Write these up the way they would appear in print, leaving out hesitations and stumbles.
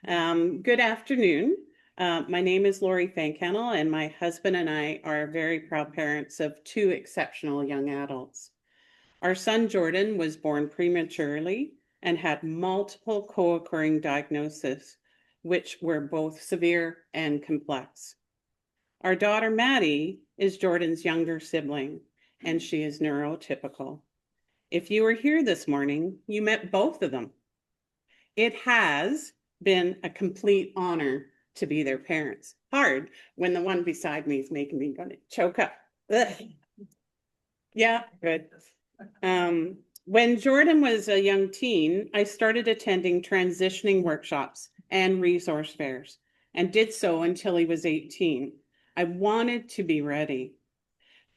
Good afternoon. My name is Lori Fankhanel, and my husband and I are very proud parents of two exceptional young adults. Our son Jordan was born prematurely and had multiple co-occurring diagnoses, which were both severe and complex. Our daughter Maddie is Jordan's younger sibling, and she is neurotypical. If you were here this morning, you met both of them. It has been a complete honor to be their parents. Hard when the one beside me is making me going to choke up. Ugh. Yeah, good. When Jordan was a young teen, I started attending transitioning workshops and resource fairs and did so until he was 18. I wanted to be ready.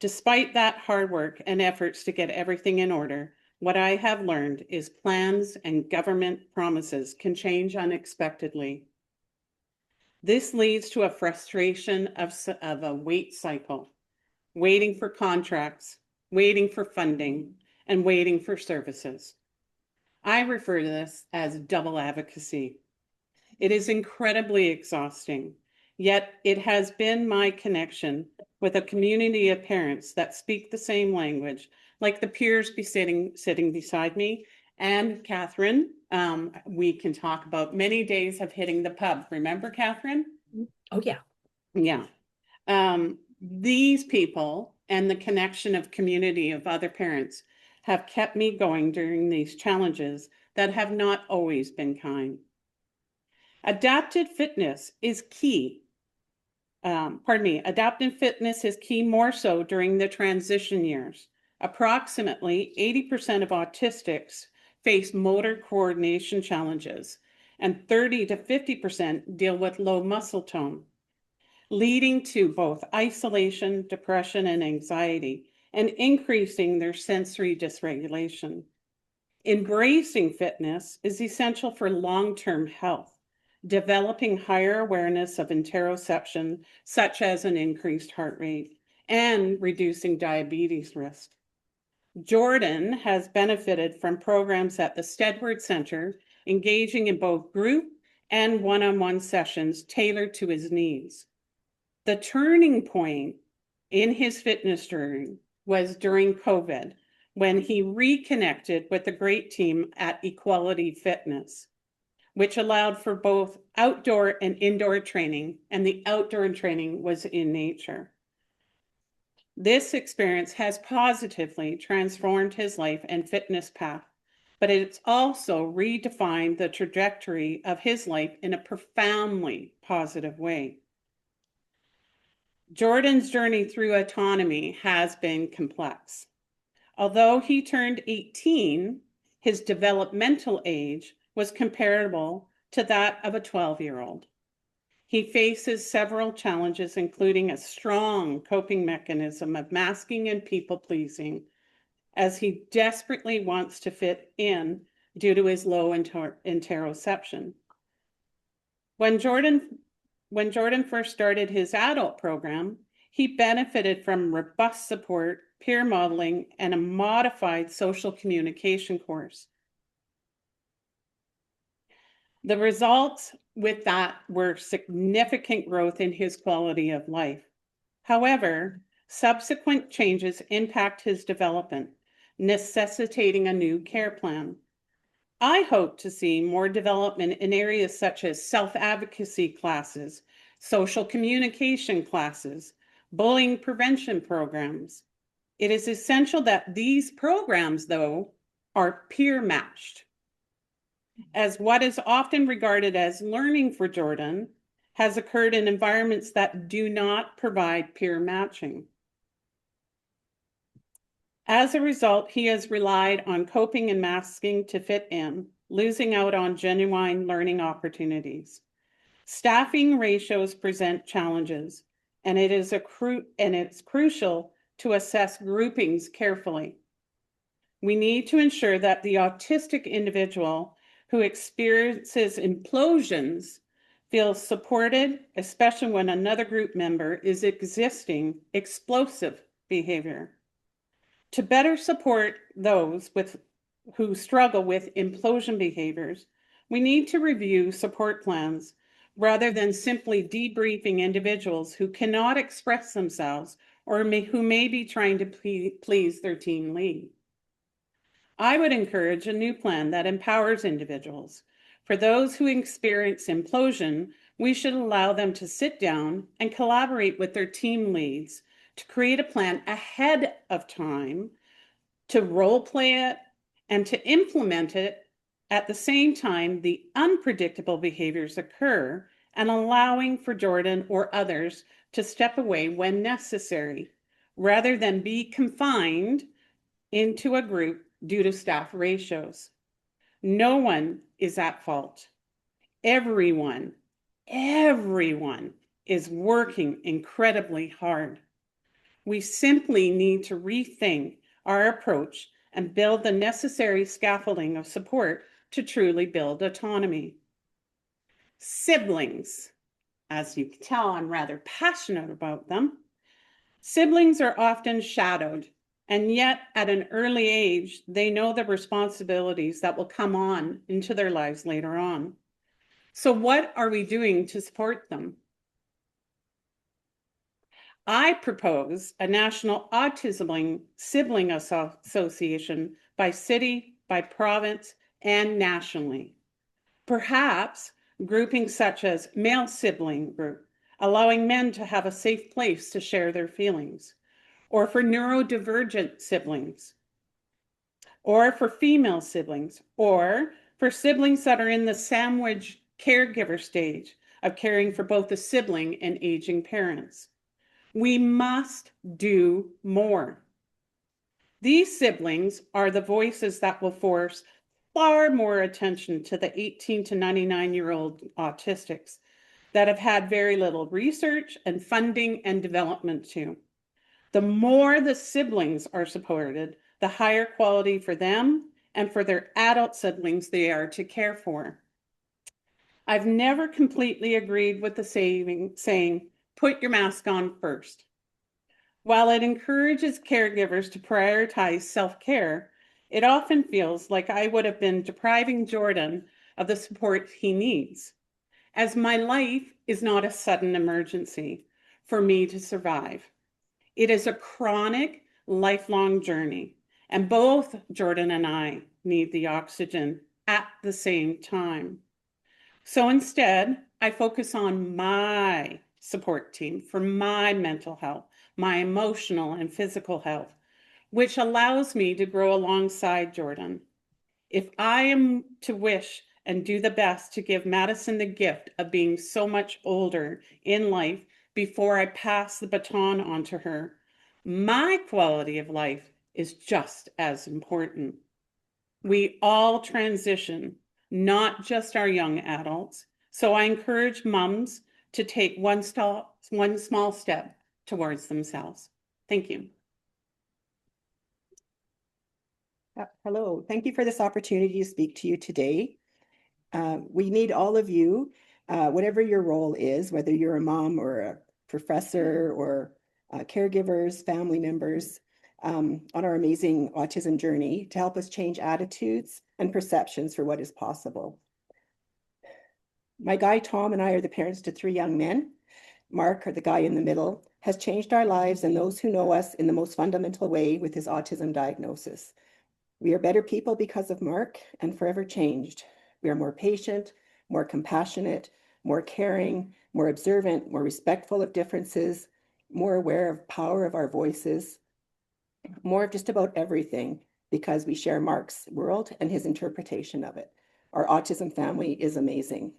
Despite that hard work and efforts to get everything in order, what I have learned is plans and government promises can change unexpectedly. This leads to a frustration of a wait cycle, waiting for contracts, waiting for funding, and waiting for services. I refer to this as double advocacy. It is incredibly exhausting, yet it has been my connection with a community of parents that speak the same language, like the peers sitting beside me. And Kathryn, we can talk about many days of hitting the pub. Remember, Kathryn? Oh, yeah. Yeah. These people and the connection of community of other parents have kept me going during these challenges that have not always been kind. Adaptive fitness is key. Adaptive fitness is key more so during the transition years. Approximately 80% of autistics face motor coordination challenges, and 30 to 50% deal with low muscle tone, leading to both isolation, depression, and anxiety, and increasing their sensory dysregulation. Embracing fitness is essential for long-term health, developing higher awareness of interoception, such as an increased heart rate, and reducing diabetes risk. Jordan has benefited from programs at the Stedward Center, engaging in both group and one-on-one sessions tailored to his needs. The turning point in his fitness journey was during COVID, when he reconnected with the great team at Equality Fitness, which allowed for both outdoor and indoor training, and the outdoor training was in nature. This experience has positively transformed his life and fitness path, but it's also redefined the trajectory of his life in a profoundly positive way. Jordan's journey through autonomy has been complex. Although he turned 18, his developmental age was comparable to that of a 12-year-old. He faces several challenges, including a strong coping mechanism of masking and people-pleasing, as he desperately wants to fit in due to his low interoception. When Jordan first started his adult program, he benefited from robust support, peer modeling, and a modified social communication course. The results with that were significant growth in his quality of life. However, subsequent changes impact his development, necessitating a new care plan. I hope to see more development in areas such as self-advocacy classes, social communication classes, bullying prevention programs. It is essential that these programs, though, are peer matched, as what is often regarded as learning for Jordan has occurred in environments that do not provide peer matching. As a result, he has relied on coping and masking to fit in, losing out on genuine learning opportunities. Staffing ratios present challenges, and it's crucial to assess groupings carefully. We need to ensure that the autistic individual who experiences implosions feels supported, especially when another group member is exhibiting explosive behavior. To better support those who struggle with implosion behaviors, We need to review support plans rather than simply debriefing individuals who cannot express themselves or who may be trying to please their team lead. I would encourage a new plan that empowers individuals. For those who experience implosion, we should allow them to sit down and collaborate with their team leads to create a plan ahead of time, to role play it, and to implement it at the same time the unpredictable behaviors occur, and allowing for Jordan or others to step away when necessary, rather than be confined into a group due to staff ratios. No one is at fault. Everyone is working incredibly hard. We simply need to rethink our approach and build the necessary scaffolding of support to truly build autonomy. Siblings, as you can tell, I'm rather passionate about them. Siblings are often shadowed, and yet at an early age, they know the responsibilities that will come on into their lives later on. So what are we doing to support them? I propose a national autism sibling association by city, by province, and nationally. Perhaps groupings such as male sibling group, allowing men to have a safe place to share their feelings, or for neurodivergent siblings, or for female siblings, or for siblings that are in the sandwich caregiver stage of caring for both the sibling and aging parents. We must do more. These siblings are the voices that will force far more attention to the 18 to 99-year-old autistics that have had very little research and funding and development to. The more the siblings are supported, the higher quality for them and for their adult siblings they are to care for. I've never completely agreed with the saying, put your mask on first. While it encourages caregivers to prioritize self-care, it often feels like I would have been depriving Jordan of the support he needs, as my life is not a sudden emergency for me to survive. It is a chronic, lifelong journey, and both Jordan and I need the oxygen at the same time. So instead, I focus on my support team for my mental health, my emotional and physical health, which allows me to grow alongside Jordan. If I am to wish and do the best to give Madison the gift of being so much older in life before I pass the baton on to her, my quality of life is just as important. We all transition, not just our young adults. So I encourage moms to take one small step towards themselves. Thank you. Hello, thank you for this opportunity to speak to you today. We need all of you, whatever your role is, whether you're a mom or a professor or caregivers, family members, on our amazing autism journey to help us change attitudes and perceptions for what is possible. My guy, Tom, and I are the parents to 3 young men. Mark, or the guy in the middle, has changed our lives and those who know us in the most fundamental way with his autism diagnosis. We are better people because of Mark and forever changed. We are more patient, more compassionate, more caring, more observant, more respectful of differences, more aware of power of our voices, more of just about everything because we share Mark's world and his interpretation of it. Our autism family is amazing.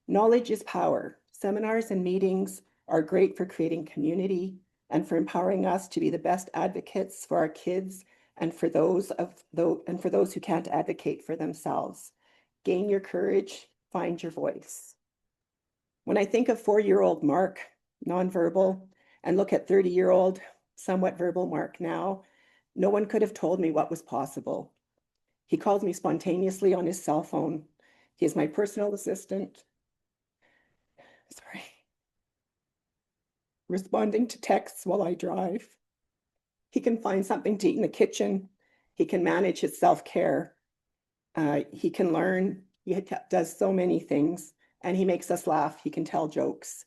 Knowledge is power. Seminars and meetings are great for creating community and for empowering us to be the best advocates for our kids and for those who can't advocate for themselves. Gain your courage, find your voice. When I think of 4-year-old Mark, nonverbal, and look at 30-year-old, somewhat verbal Mark now, no one could have told me what was possible. He calls me spontaneously on his cell phone. He is my personal assistant. Responding to texts while I drive. He can find something to eat in the kitchen. He can manage his self-care. He can learn. He does so many things, and he makes us laugh. He can tell jokes.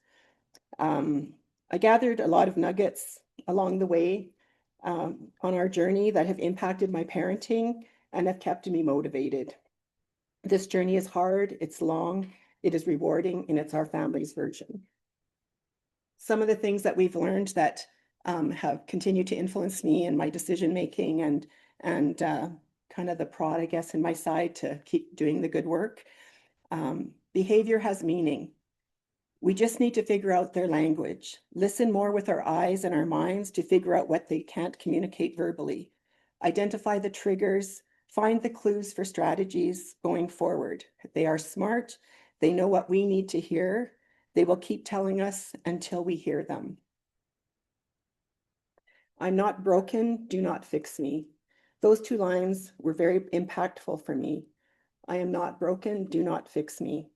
I gathered a lot of nuggets along the way on our journey that have impacted my parenting and have kept me motivated. This journey is hard, it's long, it is rewarding, and it's our family's version. Some of the things that we've learned that have continued to influence me and my decision making and kind of the prod, I guess, in my side to keep doing the good work. Behavior has meaning. We just need to figure out their language, listen more with our eyes and our minds to figure out what they can't communicate verbally, identify the triggers, find the clues for strategies going forward. They are smart. They know what we need to hear. They will keep telling us until we hear them. I'm not broken, do not fix me. Those two lines were very impactful for me. I am not broken, do not fix me.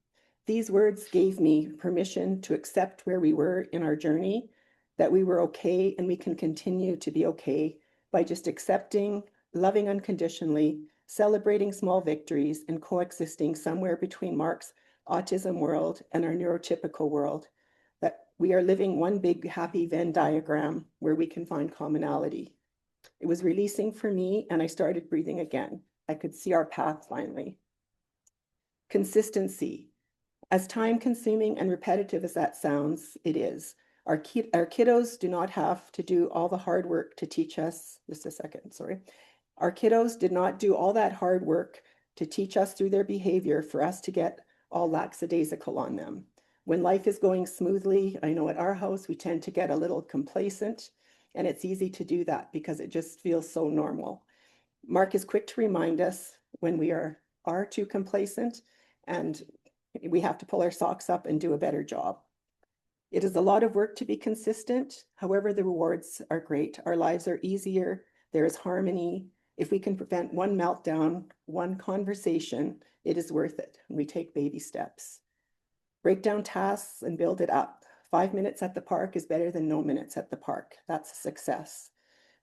These words gave me permission to accept where we were in our journey, that we were okay and we can continue to be okay by just accepting, loving unconditionally, celebrating small victories, and coexisting somewhere between Mark's autism world and our neurotypical world, that we are living one big happy Venn diagram where we can find commonality. It was releasing for me, and I started breathing again. I could see our path finally. Consistency. As time-consuming and repetitive as that sounds, it is. Our kiddos do not have to do all the hard work to teach us. Just a second, sorry. Our kiddos did not do all that hard work to teach us through their behavior for us to get all lackadaisical on them. When life is going smoothly, I know at our house, we tend to get a little complacent, and it's easy to do that because it just feels so normal. Mark is quick to remind us when we are too complacent, and we have to pull our socks up and do a better job. It is a lot of work to be consistent. However, the rewards are great. Our lives are easier. There is harmony. If we can prevent one meltdown, one conversation, it is worth it. We take baby steps. Break down tasks and build it up. 5 minutes at the park is better than no minutes at the park. That's a success.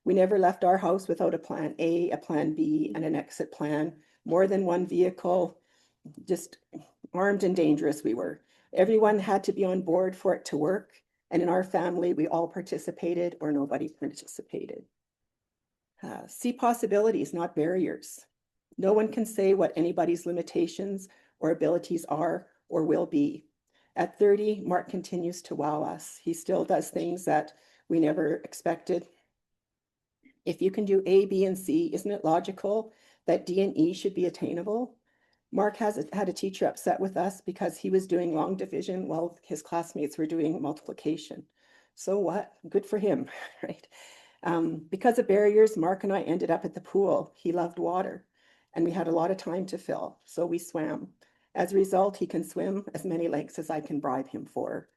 We never left our house without a plan A, a plan B, and an exit plan. More than one vehicle, just armed and dangerous we were. Everyone had to be on board for it to work. And in our family, we all participated or nobody participated. See possibilities, not barriers. No one can say what anybody's limitations or abilities are or will be. At 30, Mark continues to wow us. He still does things that we never expected. If you can do A, B, and C, isn't it logical that D and E should be attainable? Mark had a teacher upset with us because he was doing long division while his classmates were doing multiplication. So what? Good for him, right? Because of barriers, Mark and I ended up at the pool. He loved water, and we had a lot of time to fill, so we swam. As a result, he can swim as many lengths as I can bribe him for.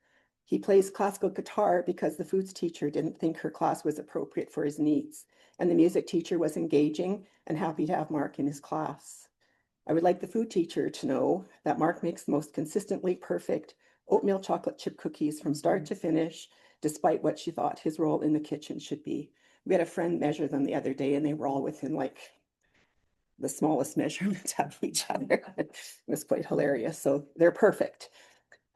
He plays classical guitar because the foods teacher didn't think her class was appropriate for his needs, and the music teacher was engaging and happy to have Mark in his class. I would like the food teacher to know that Mark makes the most consistently perfect oatmeal chocolate chip cookies from start to finish, despite what she thought his role in the kitchen should be. We had a friend measure them the other day, and they were all within like the smallest measurements of each other. It was quite hilarious. So they're perfect.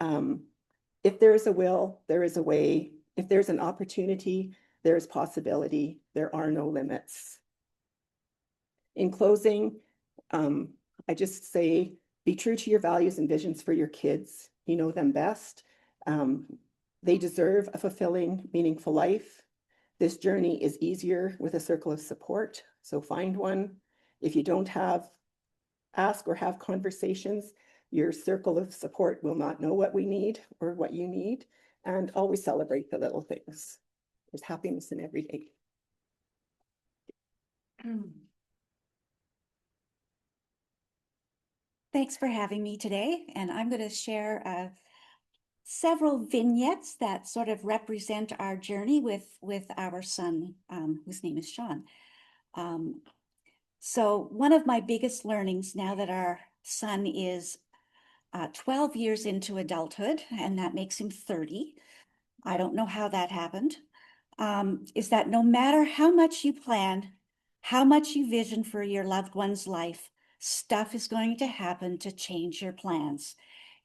If there is a will, there is a way. If there's an opportunity, there is possibility. There are no limits. In closing, I just say, be true to your values and visions for your kids. You know them best. They deserve a fulfilling, meaningful life. This journey is easier with a circle of support, so find one. If you don't have, ask or have conversations. Your circle of support will not know what we need or what you need, and always celebrate the little things. There's happiness in every day. Thanks for having me today, and I'm going to share several vignettes that sort of represent our journey with our son, whose name is Sean. So one of my biggest learnings now that our son is 12 years into adulthood, and that makes him 30, I don't know how that happened, is that no matter how much you plan, how much you vision for your loved one's life, Stuff is going to happen to change your plans.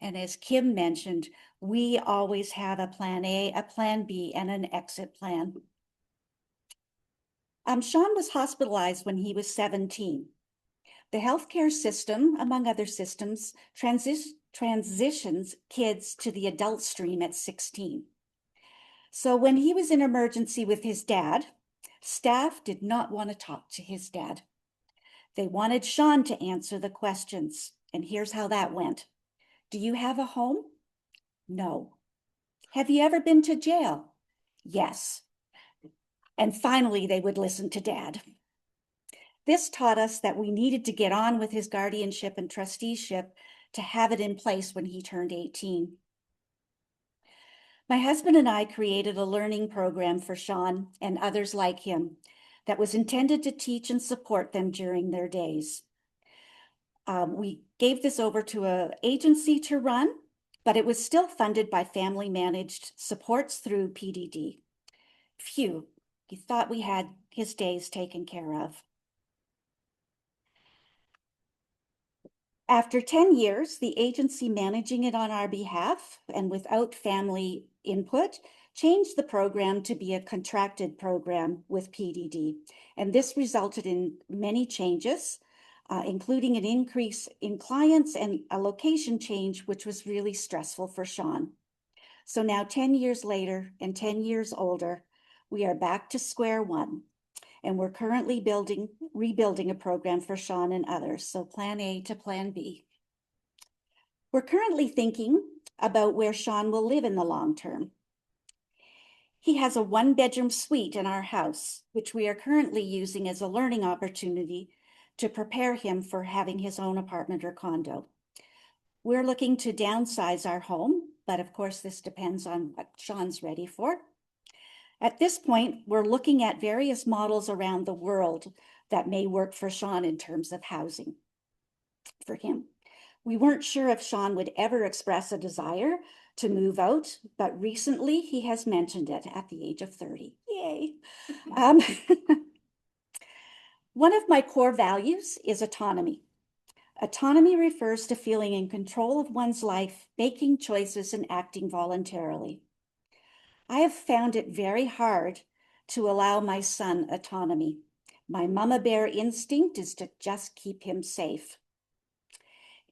And as Kim mentioned, we always have a plan A, a plan B, and an exit plan. Sean was hospitalized when he was 17. The healthcare system, among other systems, transitions kids to the adult stream at 16. So when he was in emergency with his dad, staff did not want to talk to his dad. They wanted Sean to answer the questions. And here's how that went. Do you have a home? No. Have you ever been to jail? Yes. And finally, they would listen to Dad. This taught us that we needed to get on with his guardianship and trusteeship to have it in place when he turned 18. My husband and I created a learning program for Sean and others like him that was intended to teach and support them during their days. We gave this over to an agency to run, but it was still funded by family managed supports through PDD. Phew, he thought we had his days taken care of. After 10 years, the agency managing it on our behalf and without family input changed the program to be a contracted program with PDD. And this resulted in many changes, including an increase in clients and a location change, which was really stressful for Sean. So now 10 years later and 10 years older, we are back to square one. And we're currently rebuilding a program for Sean and others. So plan A to plan B. We're currently thinking about where Sean will live in the long term. He has a 1-bedroom suite in our house, which we are currently using as a learning opportunity to prepare him for having his own apartment or condo. We're looking to downsize our home, but of course this depends on what Sean's ready for. At this point, we're looking at various models around the world that may work for Sean in terms of housing for him. We weren't sure if Sean would ever express a desire to move out, but recently he has mentioned it at the age of 30. Yay. One of my core values is autonomy. Autonomy refers to feeling in control of one's life, making choices, and acting voluntarily. I have found it very hard to allow my son autonomy. My mama bear instinct is to just keep him safe.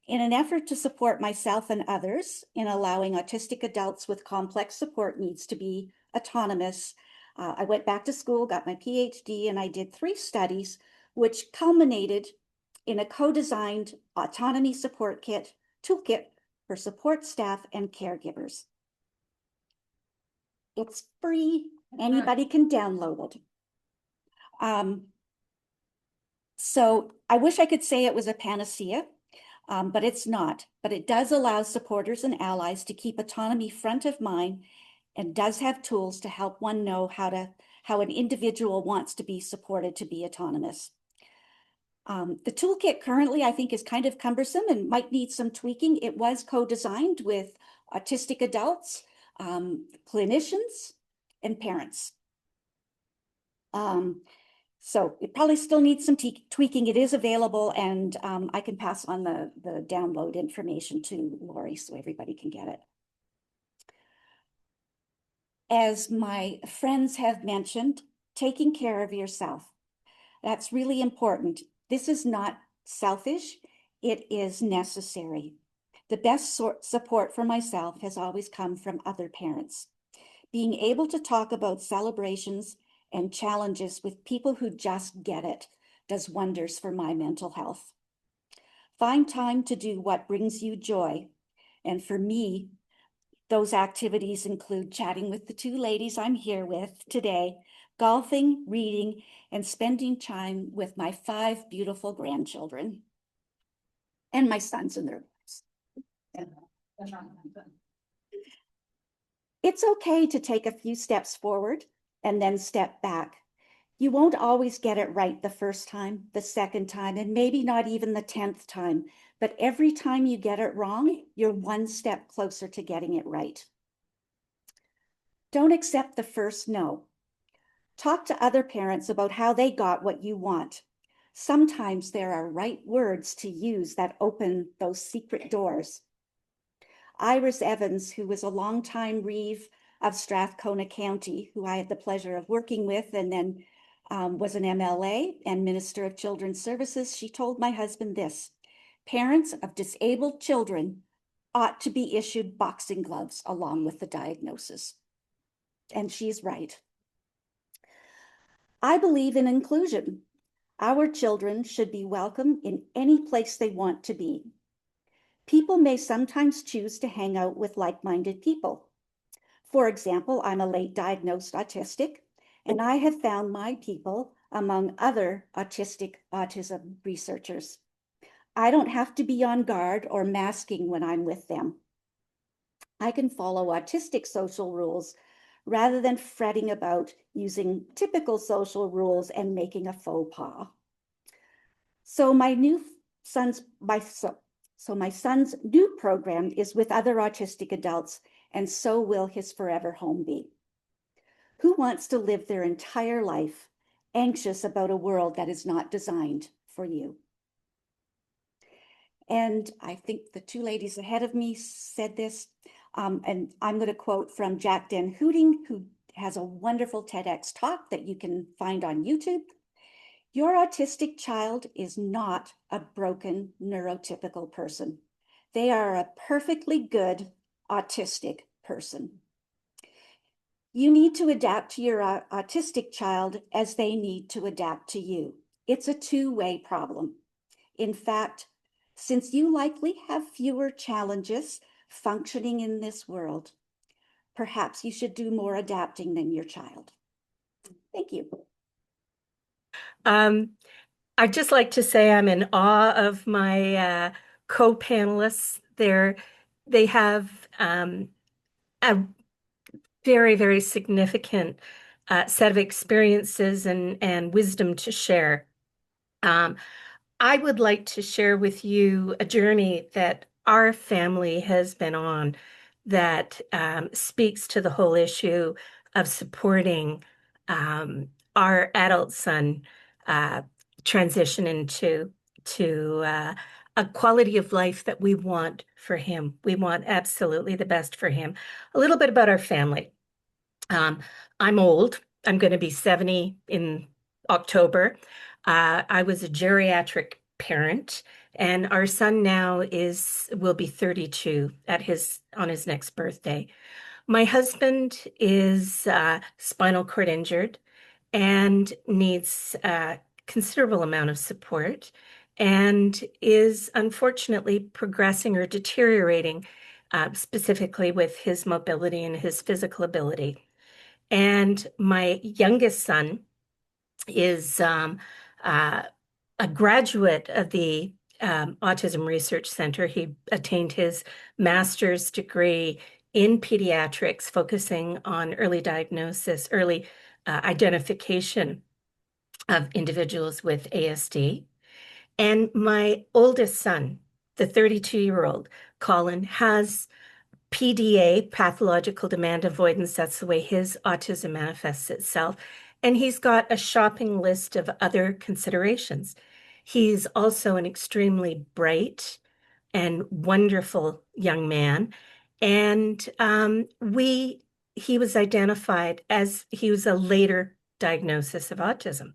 In an effort to support myself and others in allowing autistic adults with complex support needs to be autonomous, I went back to school, got my PhD, and I did 3 studies, which culminated in a co-designed autonomy support toolkit for support staff and caregivers. It's free. Anybody can download it. So I wish I could say it was a panacea, but it's not. But it does allow supporters and allies to keep autonomy front of mind and does have tools to help one know how an individual wants to be supported to be autonomous. The toolkit currently, I think, is kind of cumbersome and might need some tweaking. It was co-designed with autistic adults, clinicians, and parents. So it probably still needs some tweaking. It is available, and I can pass on the download information to Lori so everybody can get it. As my friends have mentioned, taking care of yourself. That's really important. This is not selfish, it is necessary. The best support for myself has always come from other parents. Being able to talk about celebrations and challenges with people who just get it does wonders for my mental health. Find time to do what brings you joy. And for me, those activities include chatting with the 2 ladies I'm here with today, golfing, reading, and spending time with my 5 beautiful grandchildren and my sons and their wives. It's okay to take a few steps forward and then step back. You won't always get it right the first time, the second time, and maybe not even the 10th time, but every time you get it wrong, you're 1 step closer to getting it right. Don't accept the first no. Talk to other parents about how they got what you want. Sometimes there are right words to use that open those secret doors. Iris Evans, who was a longtime Reeve of Strathcona County, who I had the pleasure of working with, and then was an MLA and Minister of Children's Services, she told my husband this: parents of disabled children ought to be issued boxing gloves along with the diagnosis. And she's right. I believe in inclusion. Our children should be welcome in any place they want to be. People may sometimes choose to hang out with like-minded people. For example, I'm a late diagnosed autistic, and I have found my people among other autism researchers. I don't have to be on guard or masking when I'm with them. I can follow autistic social rules rather than fretting about using typical social rules and making a faux pas. So my son's new program is with other autistic adults, and so will his forever home be. Who wants to live their entire life anxious about a world that is not designed for you? And I think the two ladies ahead of me said this, and I'm going to quote from Jack Den Hooting, who has a wonderful TEDx talk that you can find on YouTube. Your autistic child is not a broken neurotypical person. They are a perfectly good autistic person. You need to adapt to your autistic child as they need to adapt to you. It's a two-way problem. In fact, since you likely have fewer challenges functioning in this world, perhaps you should do more adapting than your child. Thank you. I'd just like to say I'm in awe of my co-panelists. They have a very, very significant set of experiences and wisdom to share. I would like to share with you a journey that our family has been on that speaks to the whole issue of supporting our adult son transition into a quality of life that we want for him. We want absolutely the best for him. A little bit about our family. I'm old. I'm going to be 70 in October. I was a geriatric parent, and our son now will be 32 on his next birthday. My husband is spinal cord injured and needs a considerable amount of support and is unfortunately progressing or deteriorating, specifically with his mobility and his physical ability. And my youngest son is a graduate of the Autism Research Center. He attained his master's degree in pediatrics, focusing on early diagnosis, early identification of individuals with ASD. And my oldest son, the 32-year-old Colin, has PDA, pathological demand avoidance. That's the way his autism manifests itself. And he's got a shopping list of other considerations. He's also an extremely bright and wonderful young man. And he was identified as he was a later diagnosis of autism.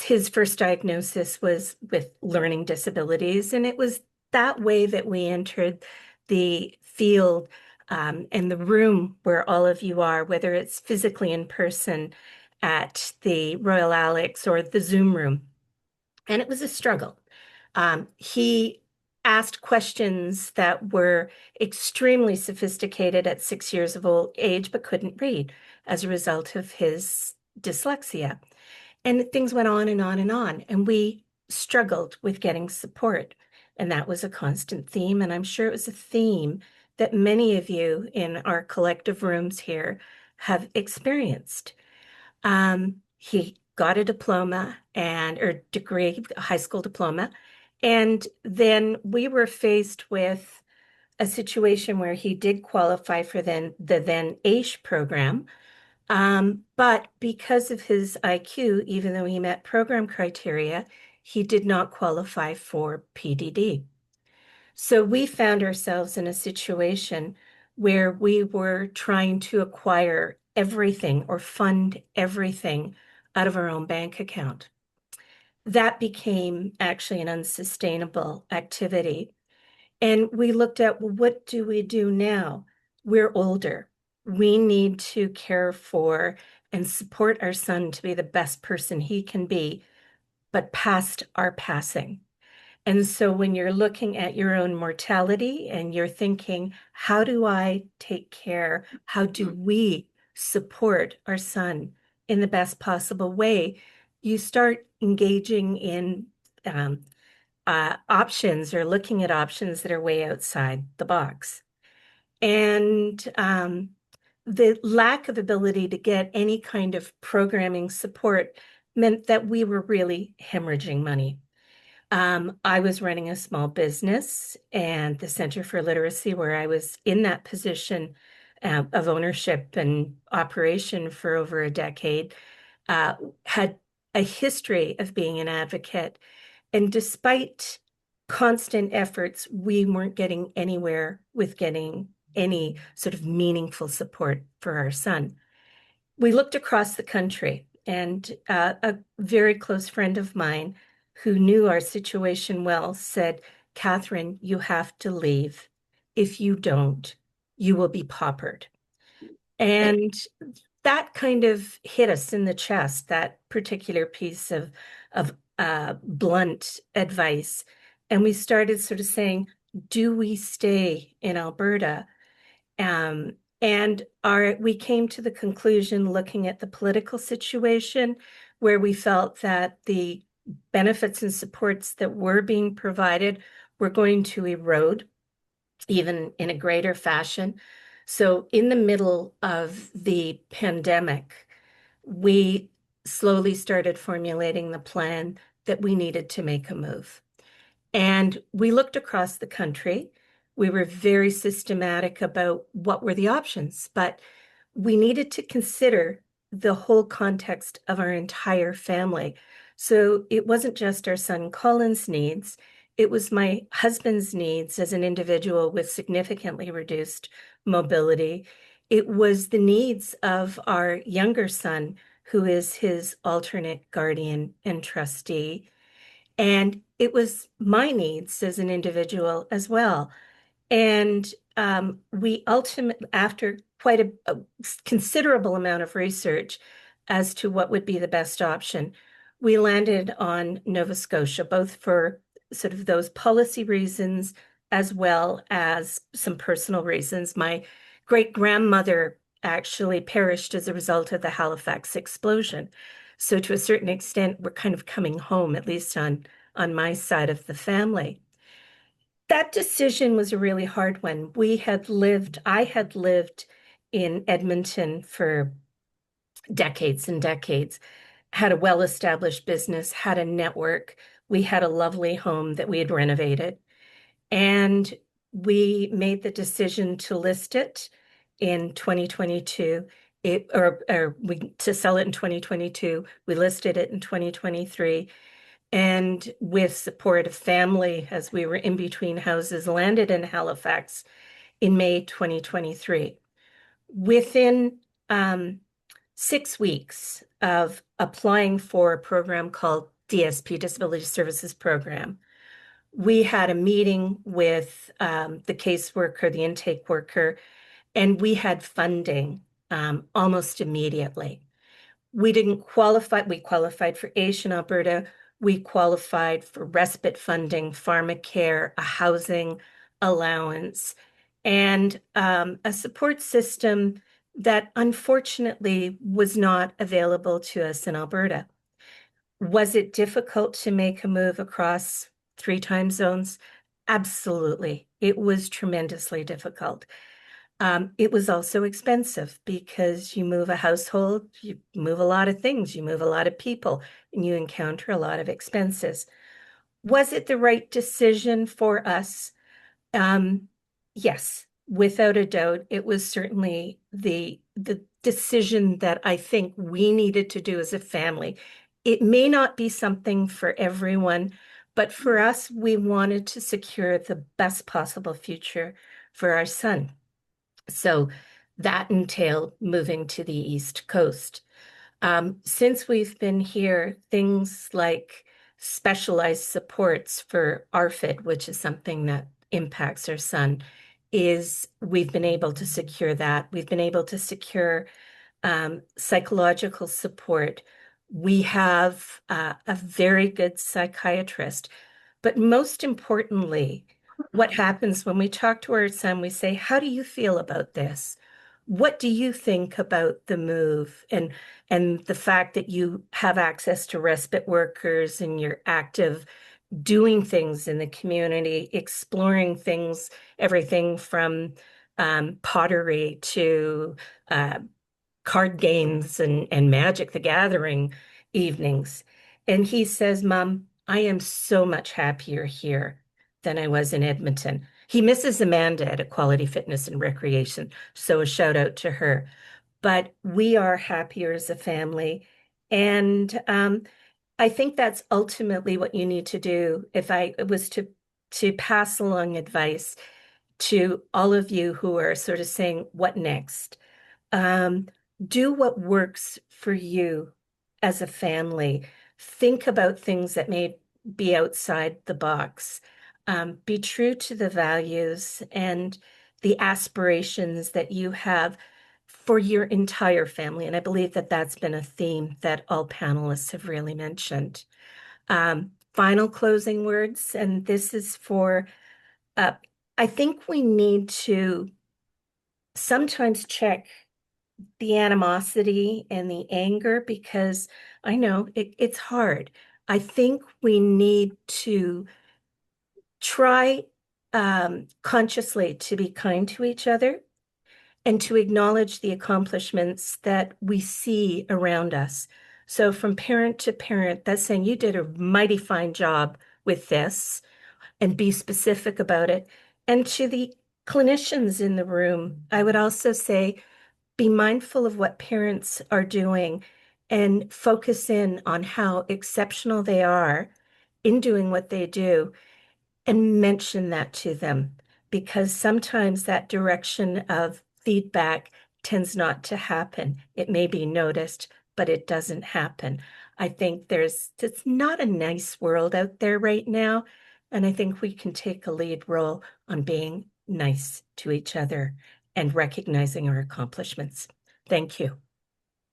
His first diagnosis was with learning disabilities, and it was that way that we entered the field and the room where all of you are, whether it's physically in person at the Royal Alex or the Zoom room. And it was a struggle. He asked questions that were extremely sophisticated at 6 years of old age, but couldn't read as a result of his dyslexia. And things went on and on and on. And we struggled with getting support. And that was a constant theme. And I'm sure it was a theme that many of you in our collective rooms here have experienced. He got a diploma or degree, a high school diploma. And then we were faced with a situation where he did qualify for the then AISH program, But because of his IQ, even though he met program criteria, he did not qualify for PDD. So we found ourselves in a situation where we were trying to acquire everything or fund everything out of our own bank account. That became actually an unsustainable activity. And we looked at, well, what do we do now? We're older. We need to care for and support our son to be the best person he can be, but past our passing. And so when you're looking at your own mortality and you're thinking, how do I take care? How do we support our son in the best possible way? You start engaging in options or looking at options that are way outside the box. And the lack of ability to get any kind of programming support meant that we were really hemorrhaging money. I was running a small business, and the Center for Literacy, where I was in that position of ownership and operation for over a decade, had a history of being an advocate. And despite constant efforts, we weren't getting anywhere with getting any sort of meaningful support for our son. We looked across the country, and a very close friend of mine who knew our situation well said, Kathryn, you have to leave. If you don't, you will be paupered. And that kind of hit us in the chest, that particular piece of blunt advice. And we started sort of saying, do we stay in Alberta? And we came to the conclusion, looking at the political situation, where we felt that the benefits and supports that were being provided were going to erode, even in a greater fashion. So in the middle of the pandemic, we slowly started formulating the plan that we needed to make a move. And we looked across the country. We were very systematic about what were the options, but we needed to consider the whole context of our entire family. So it wasn't just our son Colin's needs, it was my husband's needs as an individual with significantly reduced mobility. It was the needs of our younger son, who is his alternate guardian and trustee. And it was my needs as an individual as well. And we ultimately, after quite a considerable amount of research as to what would be the best option, we landed on Nova Scotia, both for sort of those policy reasons as well as some personal reasons. My great-grandmother actually perished as a result of the Halifax explosion. So to a certain extent, we're kind of coming home, at least on my side of the family. That decision was a really hard one. I had lived in Edmonton for decades and decades, had a well-established business, had a network. We had a lovely home that we had renovated. And we made the decision to list it in 2022, to sell it in 2022. We listed it in 2023. And with support of family, as we were in between houses, landed in Halifax in May 2023. Within 6 weeks of applying for a program called DSP, Disability Services Program, we had a meeting with the caseworker, the intake worker, and we had funding almost immediately. We didn't qualify. We qualified for AISH in Alberta. We qualified for respite funding, pharmacare, a housing allowance, and a support system that unfortunately was not available to us in Alberta. Was it difficult to make a move across 3 time zones? Absolutely. It was tremendously difficult. It was also expensive because you move a household, you move a lot of things, you move a lot of people, and you encounter a lot of expenses. Was it the right decision for us? Yes, without a doubt, it was certainly the decision that I think we needed to do as a family. It may not be something for everyone, but for us, we wanted to secure the best possible future for our son. So that entailed moving to the East Coast. Since we've been here, things like specialized supports for ARFID, which is something that impacts our son, is we've been able to secure that. We've been able to secure psychological support. We have a very good psychiatrist. But most importantly, what happens when we talk to our son, we say, how do you feel about this? What do you think about the move and the fact that you have access to respite workers and you're active doing things in the community, exploring things, everything from pottery to card games and Magic the Gathering evenings. And he says, Mom, I am so much happier here than I was in Edmonton. He misses Amanda at Equality Fitness and Recreation, so a shout out to her. But we are happier as a family. And I think that's ultimately what you need to do. If I was to pass along advice to all of you who are sort of saying, what next? Do what works for you as a family. Think about things that may be outside the box. Be true to the values and the aspirations that you have for your entire family. And I believe that that's been a theme that all panelists have really mentioned. Final closing words, and this is for, I think we need to sometimes check the animosity and the anger because I know it's hard. I think we need to try consciously to be kind to each other and to acknowledge the accomplishments that we see around us. So from parent to parent, that's saying you did a mighty fine job with this and be specific about it. And to the clinicians in the room, I would also say, be mindful of what parents are doing and focus in on how exceptional they are in doing what they do and mention that to them because sometimes that direction of feedback tends not to happen. It may be noticed, but it doesn't happen. I think it's not a nice world out there right now. And I think we can take a lead role on being nice to each other and recognizing our accomplishments. Thank you.